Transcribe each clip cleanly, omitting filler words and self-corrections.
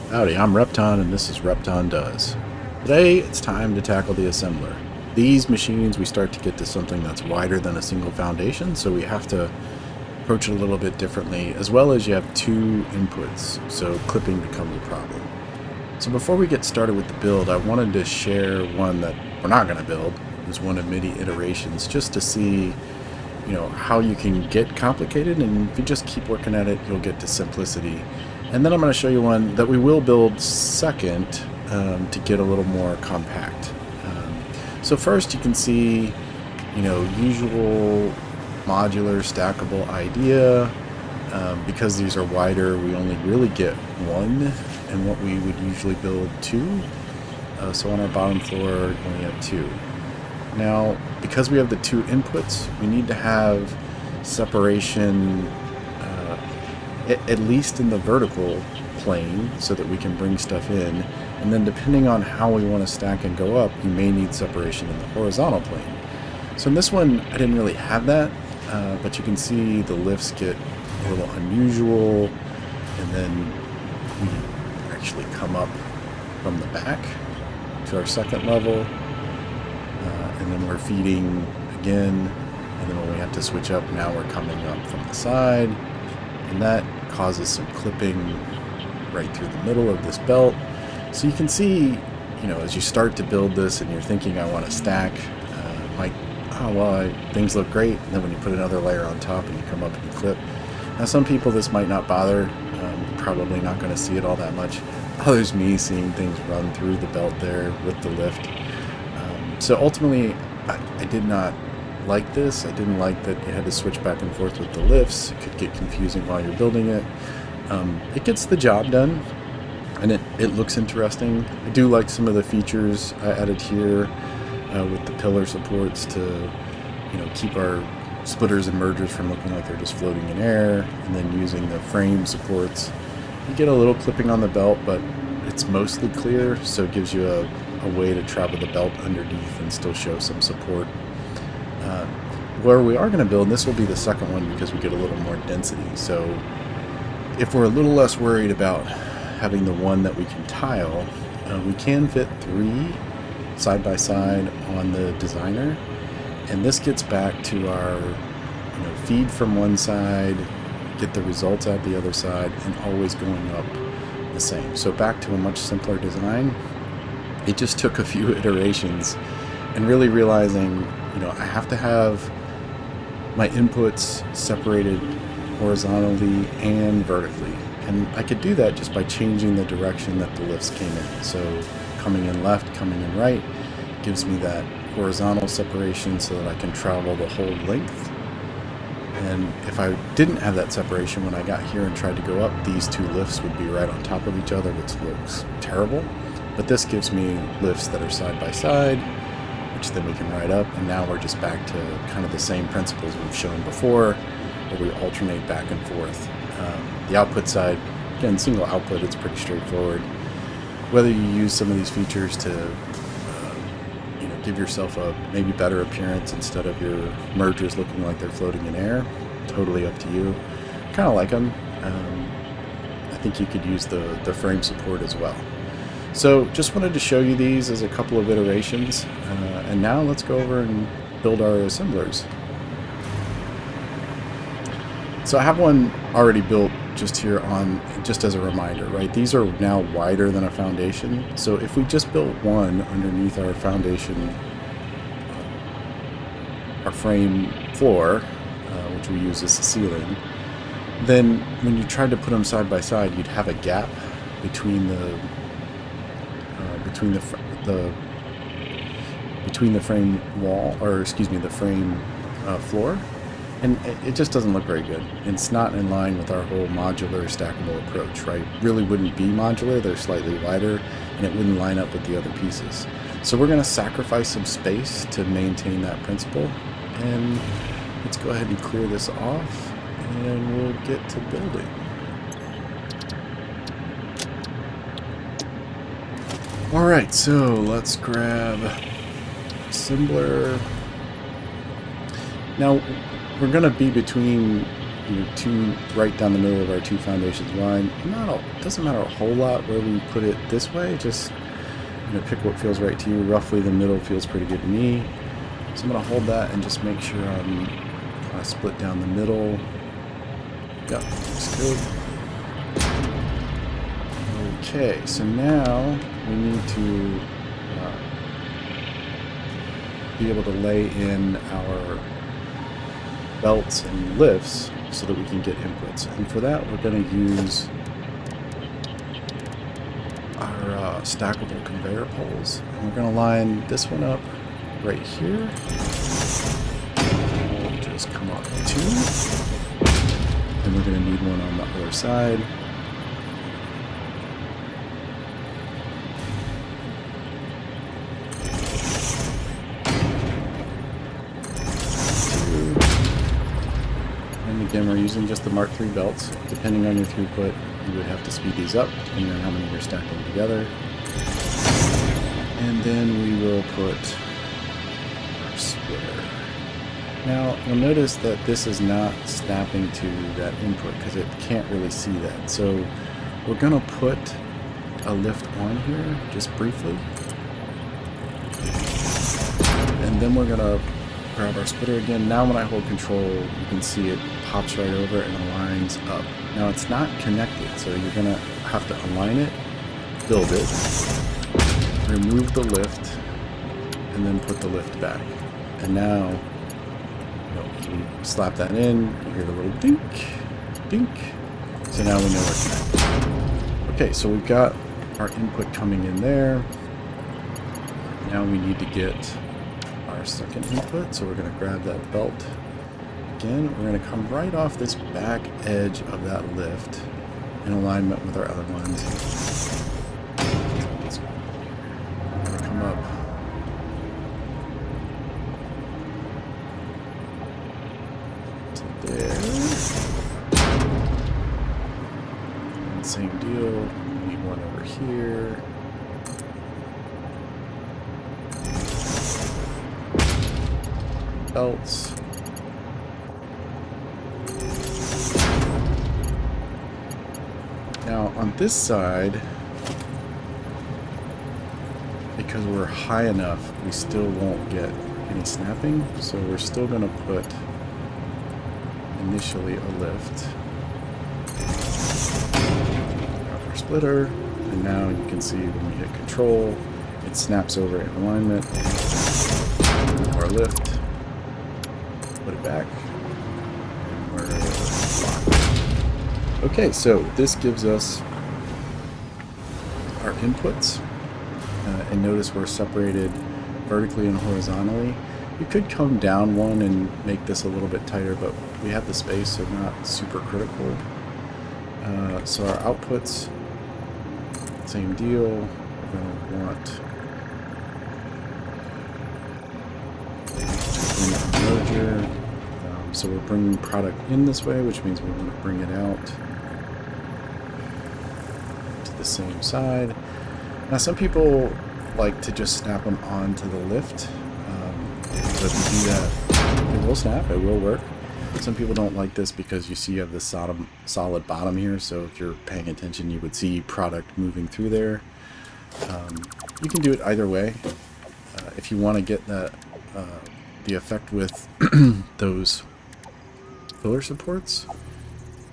Howdy, I'm Repton and this is Repton Does. Today it's time to tackle the assembler. These machines we start to get to something that's wider than a single foundation, so we have to approach it a little bit differently, as well as you have two inputs, so clipping becomes a problem. So before we get started with the build, I wanted to share one that we're not going to build. It's one of many iterations just to see how you can get complicated, and if you just keep working at it, you'll get to simplicity. And then I'm going to show you one that we will build second to get a little more compact. So first you can see, usual modular stackable idea. Because these are wider, we only really get one, and what we would usually build two. So on our bottom floor, we only have two. Now, because we have the two inputs, we need to have separation at least in the vertical plane so that we can bring stuff in, and then depending on how we want to stack and go up, you may need separation in the horizontal plane. So in this one I didn't really have that, but you can see the lifts get a little unusual, and then we actually come up from the back to our second level, and then we're feeding again, and then when we have to switch up, now we're coming up from the side, and that causes some clipping right through the middle of this belt. So you can see, as you start to build this and you're thinking, I want to stack, things look great, and then when you put another layer on top and you come up and you clip. Now some people this might not bother, probably not going to see it all that much. Others, me, seeing things run through the belt there with the lift. So ultimately, I did not like this. I didn't like that you had to switch back and forth with the lifts. It could get confusing while you're building it. It gets the job done, and it looks interesting. I do like some of the features I added here with the pillar supports to keep our splitters and mergers from looking like they're just floating in air, and then using the frame supports. You get a little clipping on the belt, but it's mostly clear, so it gives you a way to travel the belt underneath and still show some support. Where we are going to build, and this will be the second one because we get a little more density, so if we're a little less worried about having the one that we can tile, we can fit three side by side on the designer, and this gets back to our feed from one side, get the results out the other side, and always going up the same. So back to a much simpler design. It just took a few iterations and really realizing I have to have my inputs separated horizontally and vertically, and I could do that just by changing the direction that the lifts came in. So coming in left, coming in right gives me that horizontal separation so that I can travel the whole length. And if I didn't have that separation when I got here and tried to go up, these two lifts would be right on top of each other, which looks terrible. But this gives me lifts that are side by side, which then we can ride up, and now we're just back to kind of the same principles we've shown before, where we alternate back and forth. The output side, again, single output, it's pretty straightforward. Whether you use some of these features to give yourself a maybe better appearance instead of your mergers looking like they're floating in air, totally up to you. Kind of like them. I think you could use the frame support as well. So just wanted to show you these as a couple of iterations, and now let's go over and build our assemblers. So I have one already built just here on, just as a reminder, right? These are now wider than a foundation. So if we just built one underneath our foundation, our frame floor, which we use as the ceiling, then when you tried to put them side by side, you'd have a gap between the frame wall, or excuse me, the frame floor. And it just doesn't look very good. It's not in line with our whole modular stackable approach, right? Really wouldn't be modular, they're slightly wider, and it wouldn't line up with the other pieces. So we're going to sacrifice some space to maintain that principle. And let's go ahead and clear this off, and we'll get to building. Alright, so let's grab assembler. Now, we're going to be between two right down the middle of our two foundations wide. Doesn't matter a whole lot where we put it this way. Just pick what feels right to you. Roughly the middle feels pretty good to me. So I'm gonna hold that and just make sure I'm kind of split down the middle. Yep, looks good. Okay, so now we need to be able to lay in our belts and lifts so that we can get inputs. And for that, we're going to use our stackable conveyor poles. And we're going to line this one up right here. We'll just come up 2. And we're going to need one on the other side. Again, we're using just the Mark III belts. Depending on your throughput, you would have to speed these up, depending on how many you're stacking together. And then we will put our splitter. Now, you'll notice that this is not snapping to that input because it can't really see that. So we're going to put a lift on here, just briefly. And then we're going to grab our splitter again. Now when I hold control, you can see it pops right over and aligns up. Now it's not connected, so you're gonna have to align it, build it, remove the lift, and then put the lift back. And now, you slap that in, you hear the little dink, dink. So now we know we're connected. Okay, so we've got our input coming in there. Now we need to get our second input, so we're going to grab that belt again. We're going to come right off this back edge of that lift in alignment with our other ones. So we're going to come up to there. And same deal, we need one over here. Belts. Now on this side, because we're high enough, we still won't get any snapping, so we're still going to put initially a lift. Grab our splitter, and now you can see when we hit control, it snaps over in alignment. Our lift. Put it back. And we're locked. Okay, so this gives us our inputs. And notice we're separated vertically and horizontally. You could come down one and make this a little bit tighter, but we have the space, so not super critical. So our outputs, same deal. We're going to want merger. So we're bringing product in this way, which means we want to bring it out to the same side. Now some people like to just snap them onto the lift. So if you do that, it will snap, it will work. Some people don't like this because you see you have this solid bottom here, so if you're paying attention you would see product moving through there. You can do it either way. If you want to get that the effect with those pillar supports,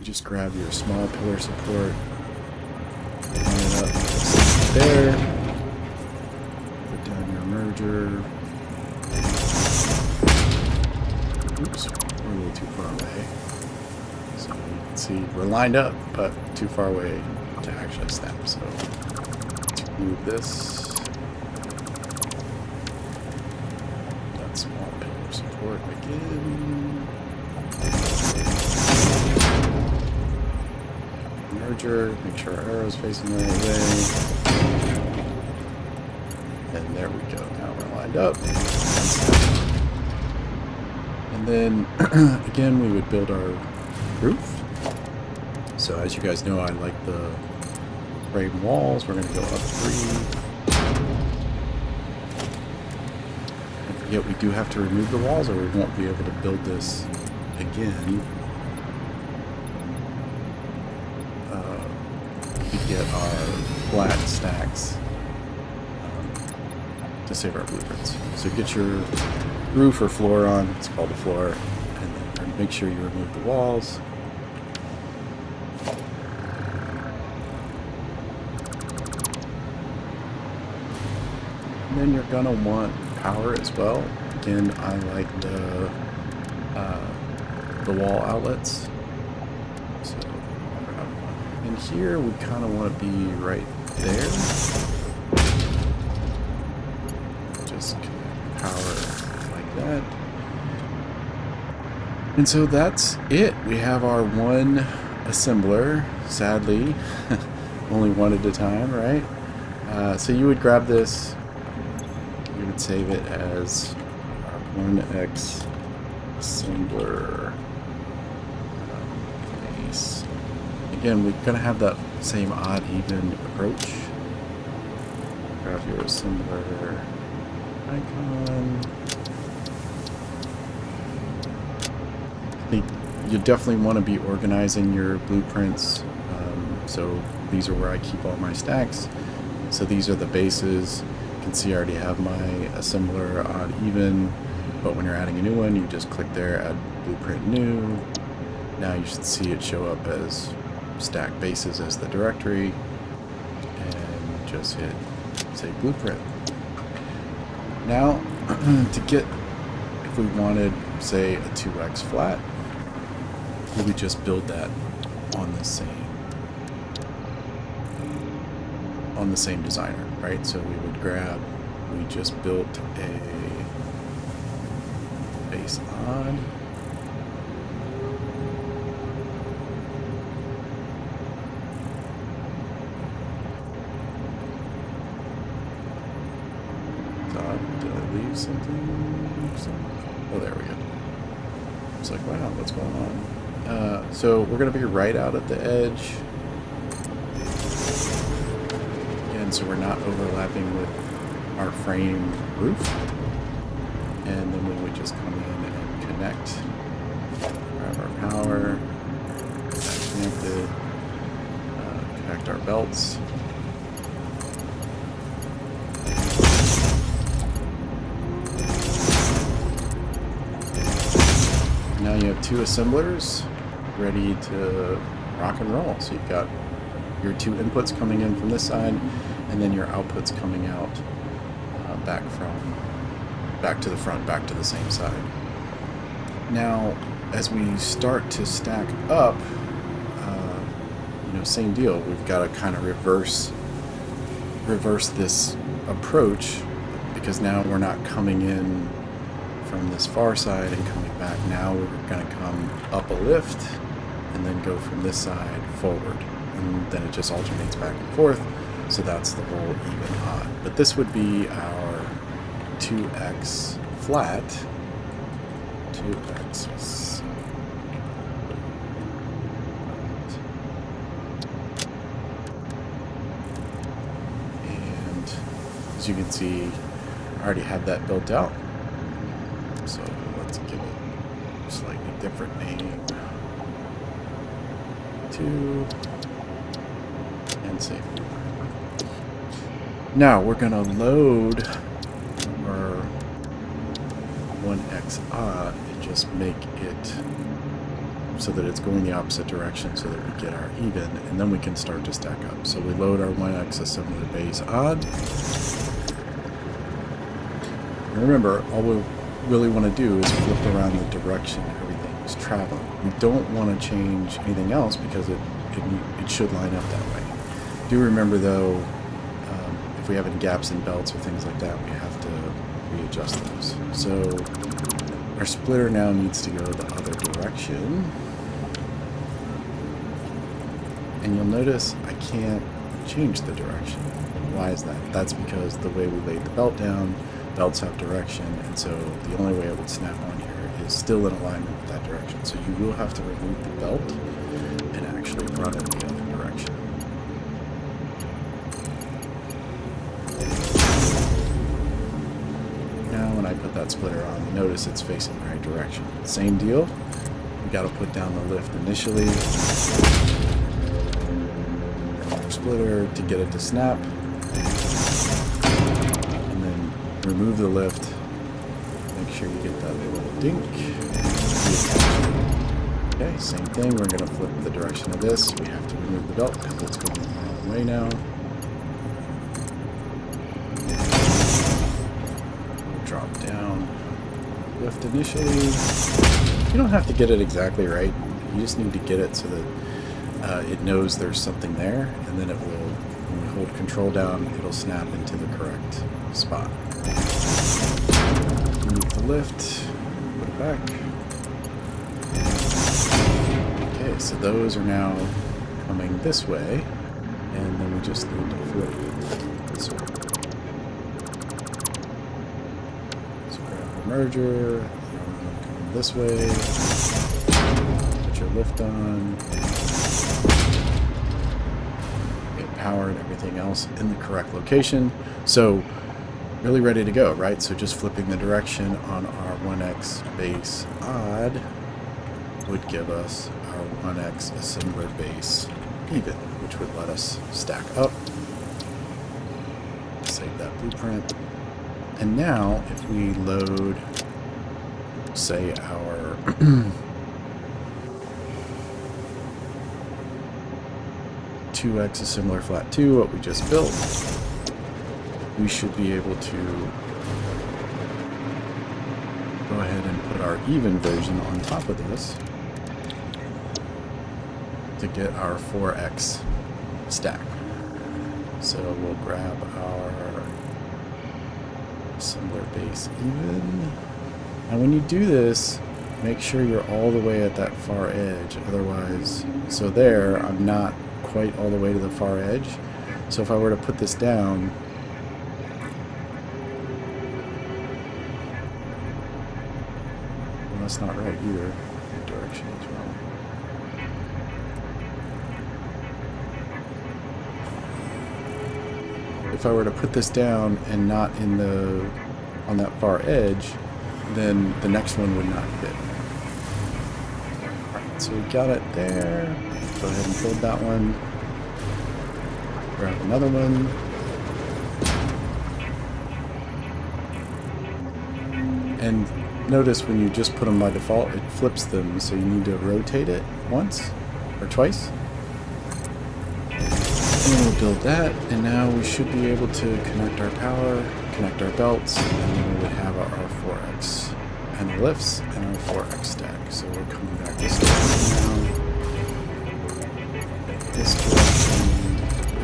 you just grab your small pillar support, line it up there, put down your merger. Oops, we're a little too far away. So you can see we're lined up, but too far away to actually snap. So let's move this. Small pillar support again. Merger, make sure our arrow's facing the right way. And there we go. Now we're lined up. And then again, we would build our roof. So as you guys know, I like the frame walls. We're going to go up 3. Yet we do have to remove the walls or we won't be able to build this again. get our flat stacks to save our blueprints. So get your roof or floor on, it's called a floor, and then make sure you remove the walls. And then you're gonna want power as well. Again, I like the wall outlets. So in here we kind of want to be right there. Just power like that. And so that's it. We have our one assembler. Sadly, only one at a time, right? So you would grab this. You would save it as 1x assembler base. Again, we're going to have that same odd even approach. Grab your assembler icon. I think you definitely want to be organizing your blueprints. So these are where I keep all my stacks. So these are the bases. You can see I already have my assembler odd even, but when you're adding a new one, you just click there, add blueprint new. Now you should see it show up as stack bases as the directory, and just hit save blueprint. Now to get, if we wanted say a 2x flat, we would just build that on the same designer, right? So we would grab, we just built a base odd. Did I leave something? Oh, there we go. It's like, wow, what's going on? So we're going to be right out at the edge. So we're not overlapping with our frame roof, and then we would just come in and connect, grab our power, that's connected, connect our belts, now you have two assemblers ready to rock and roll. So you've got your two inputs coming in from this side, and then your outputs coming out back to the front, back to the same side. Now, as we start to stack up, same deal. We've got to kind of reverse this approach, because now we're not coming in from this far side and coming back. Now we're going to come up a lift and then go from this side forward, and then it just alternates back and forth. So that's the whole even odd. But this would be our 2x flat. 2x. And as you can see, I already have that built out. So let's give it a slightly different name. 2 and save. Now we're going to load our 1x odd and just make it so that it's going the opposite direction so that we get our even, and then we can start to stack up. So we load our 1x assembler base odd. And remember, all we really want to do is flip around the direction everything is traveling. We don't want to change anything else because it should line up that way. Do remember though, if we have any gaps in belts or things like that, we have to readjust those. So our splitter now needs to go the other direction. And you'll notice I can't change the direction. Why is that? That's because the way we laid the belt down, belts have direction, and so the only way it would snap on here is still in alignment with that direction. So you will have to remove the belt and actually run it the other direction. Now when I put that splitter on, notice it's facing the right direction. Same deal. We got to put down the lift initially. splitter to get it to snap. And then remove the lift. Make sure you get that little dink. Okay, same thing. We're going to flip the direction of this. We have to remove the belt because it's going the wrong way now. We'll drop down. Lift initially. You don't have to get it exactly right. You just need to get it so that it knows there's something there, and then it will, when we hold control down, it'll snap into the correct spot. Remove the lift, put it back. Okay, so those are now coming this way, and then we just need to flip this way. So grab the merger, come this way, put your lift on. Power and everything else in the correct location. So really ready to go, right? So just flipping the direction on our 1x base odd would give us our 1x assembler base even, which would let us stack up. Save that blueprint. And now if we load, say, our 2x assembler flat 2, what we just built, we should be able to go ahead and put our even version on top of this to get our 4x stack. So we'll grab our assembler base even. And when you do this, make sure you're all the way at that far edge. Otherwise, so there, I'm not quite all the way to the far edge. So if I were to put this down, well, that's not right either. The direction is wrong. If I were to put this down and not in the on that far edge, then the next one would not fit. Alright, so we got it there. Go ahead and build that one. Grab another one. And notice when you just put them by default, it flips them, so you need to rotate it once or twice. And we'll build that, and now we should be able to connect our power, connect our belts, and then we would have our 4x and the lifts and our 4x stack. So we're coming back this direction now. This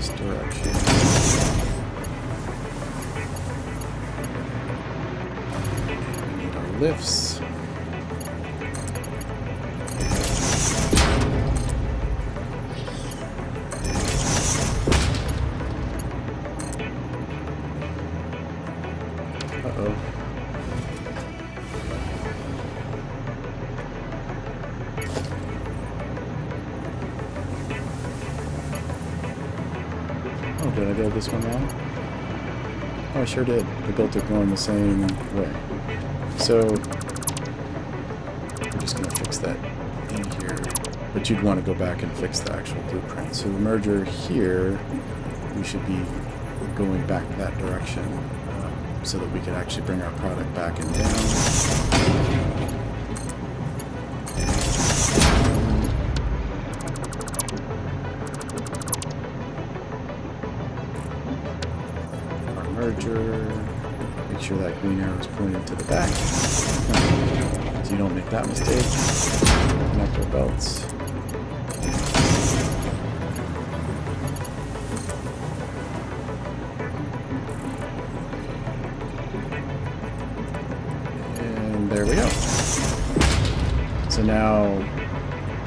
direction. We need our lifts. Uh-oh. Oh, did I build this one wrong? Oh, I sure did. I built it going the same way. So, we're just going to fix that in here. But you'd want to go back and fix the actual blueprint. So the merger here, we should be going back that direction so that we could actually bring our product back and down. Merger. Make sure that green arrow is pointing to the back, so you don't make that mistake. Connect our belts. And there we go. So now,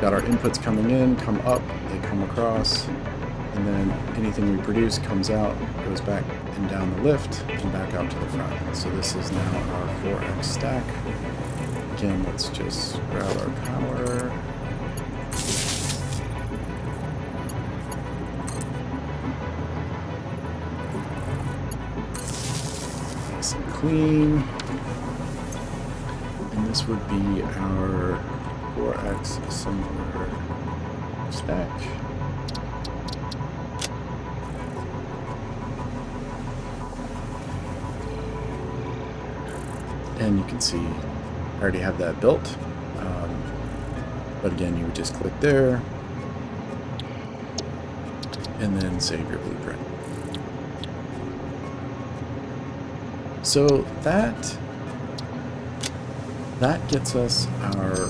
got our inputs coming in, come up, they come across, and then anything we produce comes out, goes back and down the lift, and back out to the front. So this is now our 4x stack. Again, let's just grab our power. Nice and clean. And this would be our 4x assembler stack. And you can see I already have that built. But again, you would just click there and then save your blueprint. So that gets us our,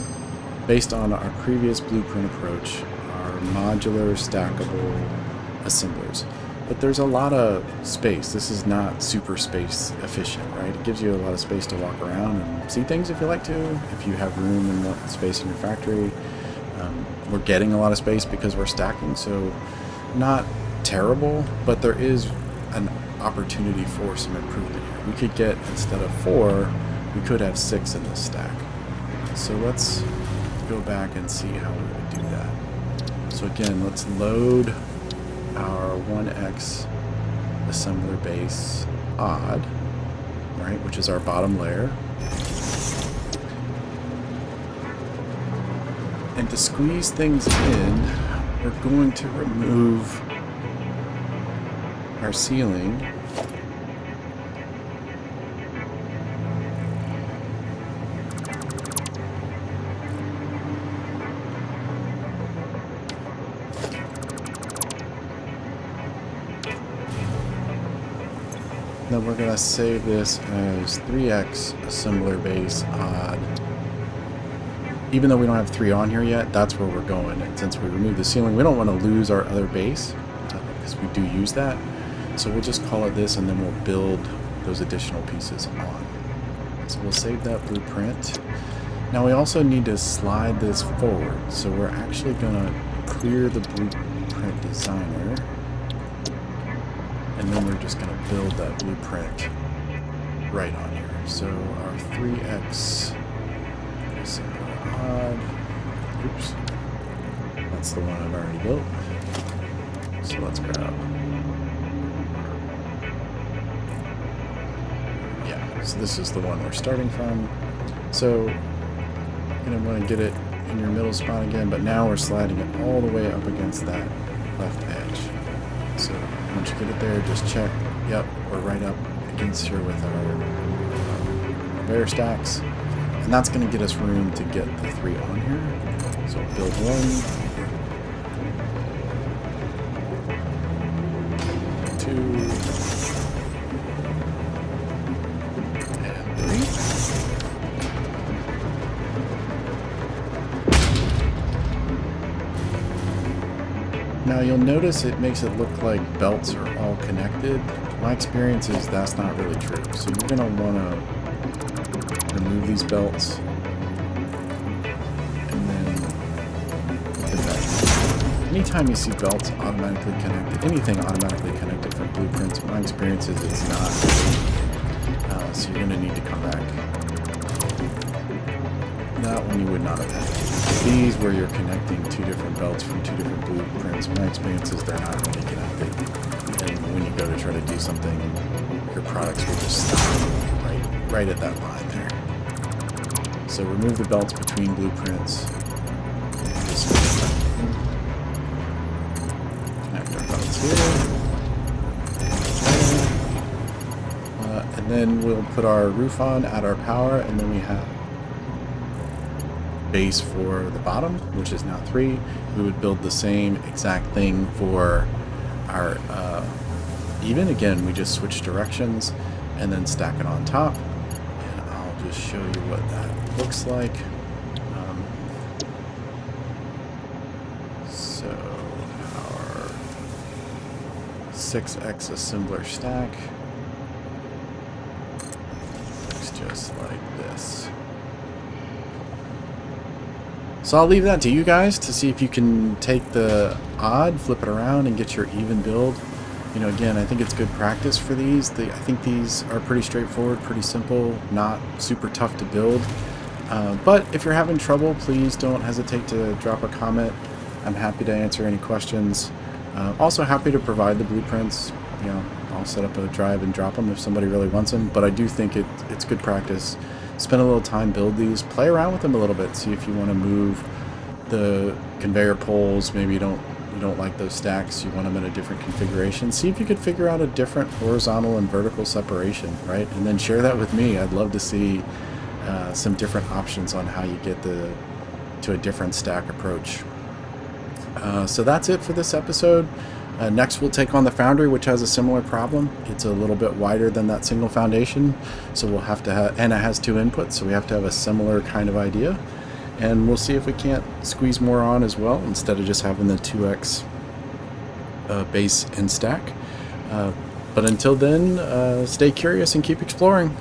based on our previous blueprint approach, our modular stackable assemblers. But there's a lot of space. This is not super space efficient, right? It gives you a lot of space to walk around and see things if you like to, if you have room and want space in your factory. We're getting a lot of space because we're stacking, so not terrible, but there is an opportunity for some improvement here. We could get, instead of 4, we could have 6 in this stack. So let's go back and see how we would do that. So again, let's load our 1x assembler base odd, right, which is our bottom layer. And to squeeze things in, we're going to remove our ceiling. Then we're going to save this as 3x assembler base odd. Even though we don't have 3 on here yet, that's where we're going. And since we removed the ceiling, we don't want to lose our other base because we do use that. So we'll just call it this, and then we'll build those additional pieces on. So we'll save that blueprint. Now we also need to slide this forward. So we're actually going to clear the blueprint designer. And then we're just going to build that blueprint right on here. So our 3x is odd. Oops. That's the one I've already built. So let's grab. Yeah, so this is the one we're starting from. So you don't want to get it in your middle spot again, but now we're sliding it all the way up against that left edge. So once you get it there, just check. Yep, we're right up against here with our bear stacks. And that's going to get us room to get the 3 on here. So build 1. 2. And 3. Now you'll notice it makes it look like belts are all connected. My experience is that's not really true. So you're going to want to remove these belts and then put them back. Anytime you see belts automatically connected, anything automatically connected from blueprints, my experience is it's not. So you're going to need to come back. That one you would not have had. These where you're connecting 2 different belts from 2 different blueprints, my experience is they're not really connected. And when you go to try to do something, your products will just stop right at that line there. So remove the belts between blueprints. Connect our belts here. And then we'll put our roof on, add our power, and then we have base for the bottom, which is now 3. We would build the same exact thing for our even. Again, we just switch directions and then stack it on top. And I'll just show you what that looks like. So our 6x assembler stack looks just like this. So I'll leave that to you guys to see if you can take the odd, flip it around, and get your even build. You know, again, I think it's good practice for these. I think these are pretty straightforward, pretty simple, not super tough to build. But if you're having trouble, please don't hesitate to drop a comment. I'm happy to answer any questions. Also happy to provide the blueprints. You know, I'll set up a drive and drop them if somebody really wants them. But I do think it's good practice. Spend a little time, build these, play around with them a little bit, see if you want to move the conveyor poles. Maybe you don't you don't like those stacks, you want them in a different configuration, see if you could figure out a different horizontal and vertical separation, right? And then share that with me. I'd love to see some different options on how you get to a different stack approach. So that's it for this episode. Next we'll take on the Foundry, which has a similar problem. It's a little bit wider than that single foundation, so we'll have to have, and it has 2 inputs, so we have to have a similar kind of idea. And we'll see if we can't squeeze more on as well, instead of just having the 2x base and stack. But until then, stay curious and keep exploring.